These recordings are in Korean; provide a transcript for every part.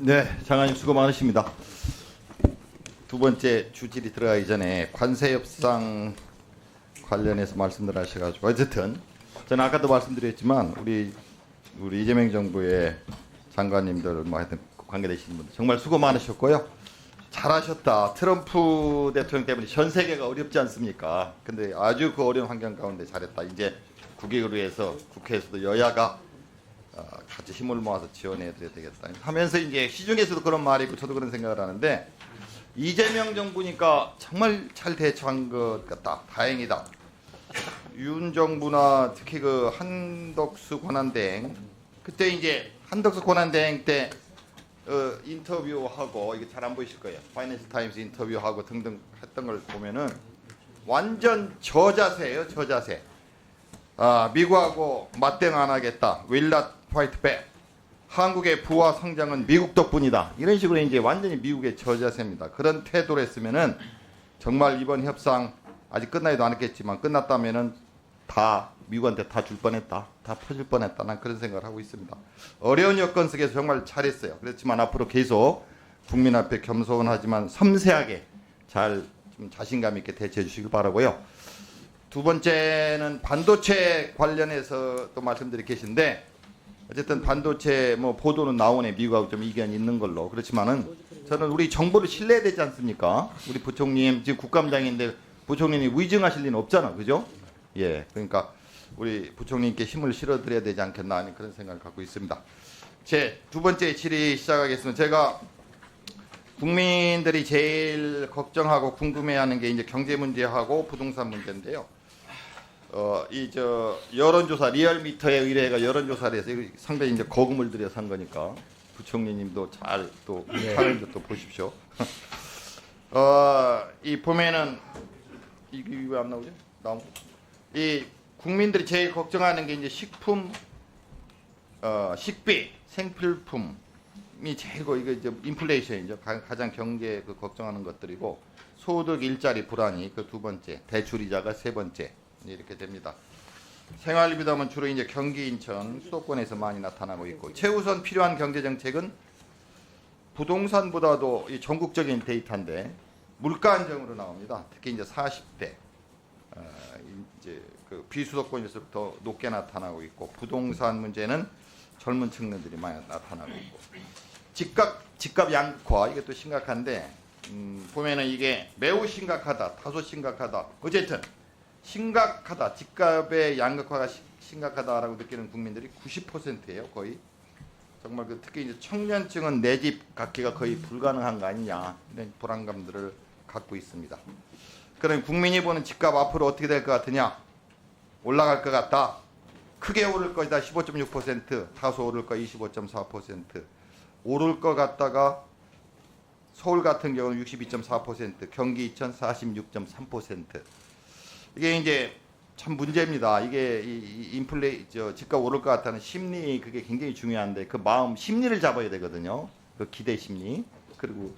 네, 장관님 수고 많으십니다. 두 번째 주질이 들어가기 전에 관세 협상 관련해서 말씀들 하셔가지고 어쨌든 저는 아까도 말씀드렸지만 우리 이재명 정부의 장관님들 뭐 하여튼 관계되시는 분들 정말 수고 많으셨고요. 잘하셨다. 트럼프 대통령 때문에 전 세계가 어렵지 않습니까? 근데 아주 그 어려운 환경 가운데 잘했다. 이제 국익을 위해서 국회에서도 여야가 같이 힘을 모아서 지원해드려야 되겠다 하면서 이제 시중에서도 그런 말이 있고 저도 그런 생각을 하는데 이재명 정부니까 정말 잘 대처한 것 같다. 다행이다. 윤 정부나 특히 그 한덕수 권한대행 그때 이제 한덕수 권한대행 때 인터뷰하고 이게 잘 안 보이실 거예요. 파이낸스 타임스 인터뷰하고 등등 했던 걸 보면은 완전 저자세예요. 저자세. 미국하고 맞대응 안 하겠다. Will not fight back. 한국의 부와 성장은 미국 덕분이다. 이런 식으로 이제 완전히 미국의 저자세입니다. 그런 태도를 했으면은 정말 이번 협상 아직 끝나지도 않았겠지만 끝났다면은 다 미국한테 다 줄 뻔했다. 다 퍼질 뻔했다. 난 그런 생각을 하고 있습니다. 어려운 여건 속에서 정말 잘했어요. 그렇지만 앞으로 계속 국민 앞에 겸손하지만 섬세하게 잘 좀 자신감 있게 대처해 주시길 바라고요. 두 번째는 반도체 관련해서 또 말씀드리 계신데 어쨌든 반도체 뭐 보도는 나오네. 미국하고 좀 이견이 있는 걸로. 그렇지만은 저는 우리 정부를 신뢰해야 되지 않습니까? 우리 부총님 지금 국감장인데 부총님이 위증하실 리는 없잖아. 그죠? 예. 그러니까 우리 부총님께 힘을 실어드려야 되지 않겠나 하는 그런 생각을 갖고 있습니다. 제 두 번째 질의 시작하겠습니다. 제가 국민들이 제일 걱정하고 궁금해하는 게 이제 경제 문제하고 부동산 문제인데요. 여론조사 리얼미터에 의뢰가 여론조사를 해서 상당히 이제 거금을 들여서 한 거니까 부총리님도 잘 또 사연도 또 보십시오. 이 보면은 이게 왜 안 나오죠? 이 국민들이 제일 걱정하는 게 이제 식품, 식비, 생필품이 제일 이거 이제 인플레이션이죠. 가장 경제 그 걱정하는 것들이고 소득 일자리 불안이 그 두 번째, 대출 이자가 세 번째. 이렇게 됩니다. 생활비 부담은 주로 이제 경기, 인천, 수도권에서 많이 나타나고 있고 최우선 필요한 경제 정책은 부동산보다도 이 전국적인 데이터인데 물가 안정으로 나옵니다. 특히 이제 40대 이제 그 비수도권에서 더 높게 나타나고 있고 부동산 문제는 젊은 층들이 많이 나타나고 있고 집값 양극화 이게 또 심각한데 보면은 이게 매우 심각하다, 다소 심각하다. 어쨌든 심각하다. 집값의 양극화가 심각하다라고 느끼는 국민들이 90%예요. 거의. 정말 특히 이제 청년층은 내 집 갖기가 거의 불가능한 거 아니냐 이런 불안감들을 갖고 있습니다. 그럼 국민이 보는 집값 앞으로 어떻게 될 것 같으냐? 올라갈 것 같다. 크게 오를 것이다. 15.6%, 다소 오를 거 25.4%, 오를 것 같다가 서울 같은 경우는 62.4%, 경기 이천 46.3%. 이게 이제 참 문제입니다. 이게 집값 오를 것 같다는 심리 그게 굉장히 중요한데 그 마음 심리를 잡아야 되거든요. 그 기대 심리. 그리고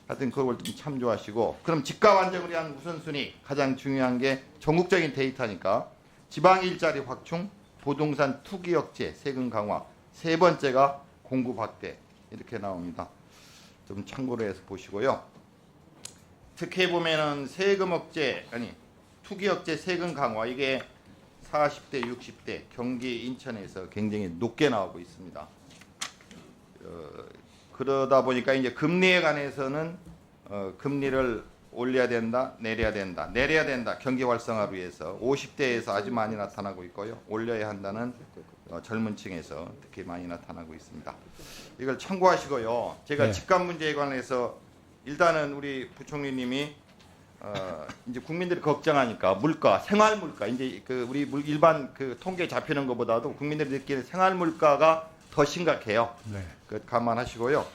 하여튼 그걸 좀 참조하시고 그럼 집값 안정을 위한 우선순위 가장 중요한 게 전국적인 데이터니까 지방 일자리 확충, 부동산 투기 억제, 세금 강화. 세 번째가 공급 확대 이렇게 나옵니다. 좀 참고로 해서 보시고요. 특히 보면은 세금 억제 투기 억제 세금 강화 이게 40대 60대 경기 인천에서 굉장히 높게 나오고 있습니다. 그러다 보니까 이제 금리에 관해서는 금리를 올려야 된다, 내려야 된다. 경기 활성화를 위해서 50대에서 아주 많이 나타나고 있고요. 올려야 한다는 젊은 층에서 특히 많이 나타나고 있습니다. 이걸 참고하시고요. 제가 네. 집값 문제에 관해서 일단은 우리 부총리님이 이제 국민들이 걱정하니까 물가, 생활 물가 이제 그 우리 일반 그 통계 잡히는 것보다도 국민들이 느끼는 생활 물가가 더 심각해요. 네. 그 감안하시고요.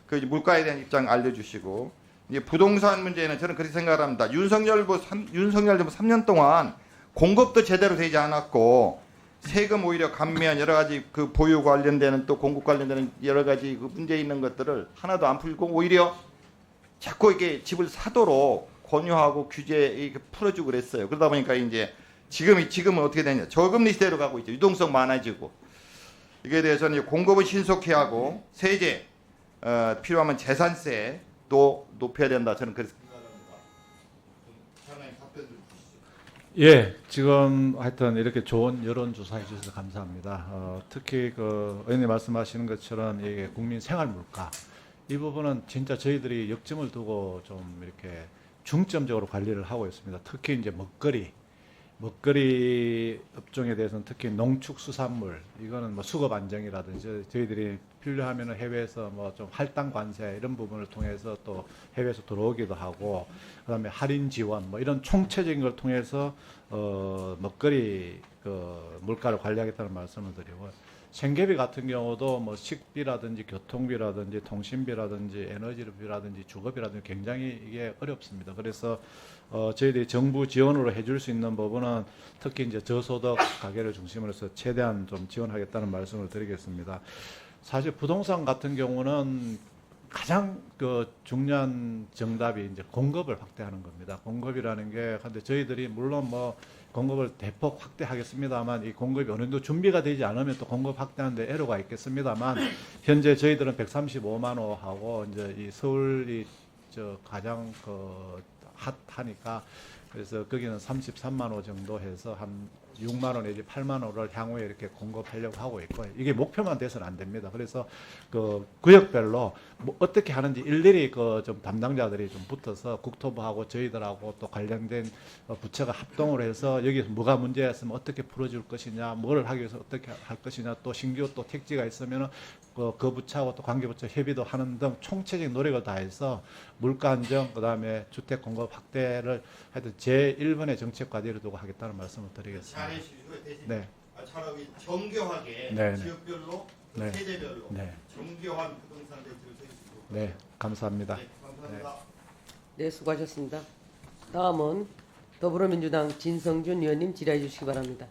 그 물가에 대한 입장 알려주시고 이제 부동산 문제는 저는 그렇게 생각합니다. 윤석열 정부 3년 동안 공급도 제대로 되지 않았고 세금 오히려 감면 여러 가지 그 보유 관련되는 또 공급 관련되는 여러 가지 그 문제 있는 것들을 하나도 안 풀고 오히려 자꾸 이렇게 집을 사도록 권유하고 규제 이렇게 풀어주고 그랬어요. 그러다 보니까 이제 지금은 어떻게 되냐? 저금리 시대로 가고 있죠. 유동성 많아지고 이게 대해서는 공급을 신속히 하고 세제 필요하면 재산세도 높여야 된다. 저는 그래서 생각합니다. 장관님 답변 좀 주시죠. 예, 지금 하여튼 이렇게 좋은 여론조사 해주셔서 감사합니다. 특히 그 의원님 말씀하시는 것처럼 이게 국민 생활 물가 이 부분은 진짜 저희들이 역점을 두고 좀 이렇게 중점적으로 관리를 하고 있습니다. 특히 이제 먹거리 업종에 대해서는 특히 농축수산물 이거는 뭐 수급 안정이라든지 저희들이 필요하면 해외에서 뭐 좀 할당 관세 이런 부분을 통해서 또 해외에서 들어오기도 하고 그다음에 할인 지원 뭐 이런 총체적인 걸 통해서 먹거리 그 물가를 관리하겠다는 말씀을 드리고 생계비 같은 경우도 뭐 식비라든지 교통비라든지 통신비라든지 에너지비라든지 주거비라든지 굉장히 이게 어렵습니다. 그래서 저희들이 정부 지원으로 해줄 수 있는 부분은 특히 이제 저소득 가게를 중심으로 해서 최대한 좀 지원하겠다는 말씀을 드리겠습니다. 사실 부동산 같은 경우는 가장 그 중요한 정답이 이제 공급을 확대하는 겁니다. 공급이라는 게 근데 저희들이 물론 뭐 공급을 대폭 확대하겠습니다만 이 공급이 어느 정도 준비가 되지 않으면 또 공급 확대하는데 애로가 있겠습니다만 현재 저희들은 135만 호하고 이제 이 서울이 저 가장 그 핫하니까 그래서 거기는 33만 호 정도 해서 한 6만 원 내지 8만 원을 향후에 이렇게 공급하려고 하고 있고 이게 목표만 돼서는 안 됩니다. 그래서 그 구역별로 뭐 어떻게 하는지 일일이 그 좀 담당자들이 좀 붙어서 국토부하고 저희들하고 또 관련된 부처가 합동을 해서 여기서 뭐가 문제였으면 어떻게 풀어줄 것이냐, 뭘 하기 위해서 어떻게 할 것이냐, 또 신규 또 택지가 있으면은 그 부처하고 또 관계부처 협의도 하는 등 총체적인 노력을 다해서 물가 안정, 그다음에 주택 공급 확대를 하여튼 제1번의 정책 과제를 두고 하겠다는 말씀을 드리겠습니다. 잘해주시고 대신 네. 차라리 정교하게 네, 네. 지역별로 네. 세대별로 네. 정교한 부동산 대책을 세우시고 네, 감사합니다. 네, 감사합니다. 네, 수고하셨습니다. 다음은 더불어민주당 진성준 의원님 질의해 주시기 바랍니다.